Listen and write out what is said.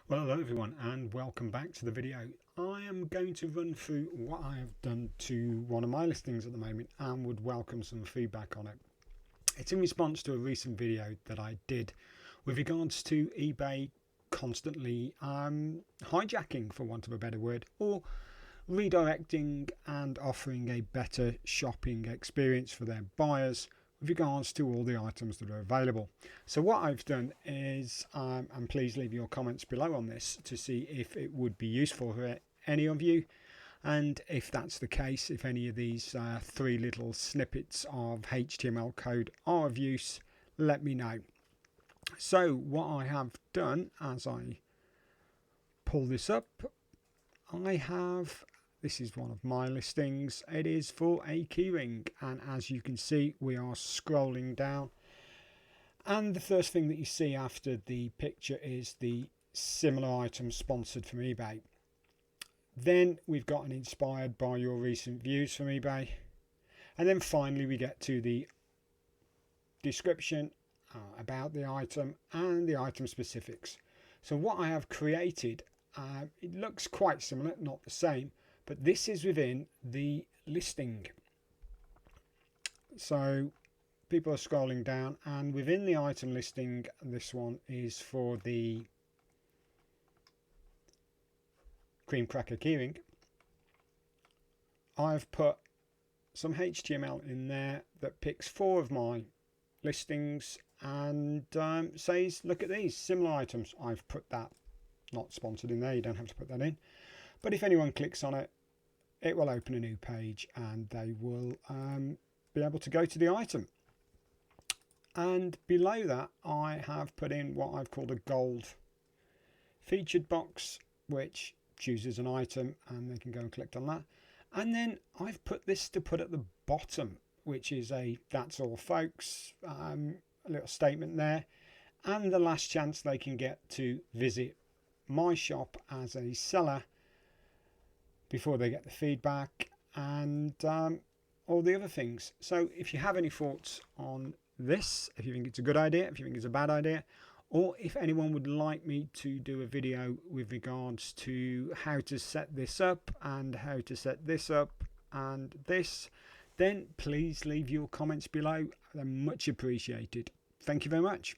Well, hello everyone and welcome back to the video. I am going to run through what I have done to one of my listings at the moment and would welcome some feedback on it. It's in response to a recent video that I did with regards to eBay constantly hijacking, for want of a better word, or redirecting and offering a better shopping experience for their buyers with regards to all the items that are available. So what I've done is, and please leave your comments below on this to see if it would be useful for any of you, and if that's the case, if any of these three little snippets of HTML code are of use, let me know. So what I have done, as I pull this up, this is one of my listings. It is for a keyring, and as you can see, we are scrolling down, and the first thing that you see after the picture is the similar item sponsored from eBay. Then we've got an inspired by your recent views from eBay, and then finally we get to the description about the item and the item specifics. So what I have created, it looks quite similar, not the same, but this is within the listing. So people are scrolling down, and within the item listing, this one is for the cream cracker keyring. I've put some HTML in there that picks 4 of my listings and says, look at these similar items. I've put that not sponsored in there, you don't have to put that in, but if anyone clicks on it, it will open a new page and they will be able to go to the item. And below that I have put in what I've called a gold featured box, which chooses an item and they can go and click on that. And then I've put this to put at the bottom, which is a "that's all folks," a little statement there, and the last chance they can get to visit my shop as a seller before they get the feedback and all the other things. So if you have any thoughts on this, if you think it's a good idea, if you think it's a bad idea, or if anyone would like me to do a video with regards to how to set this up and how to set this up and this, then please leave your comments below. They're much appreciated. Thank you very much.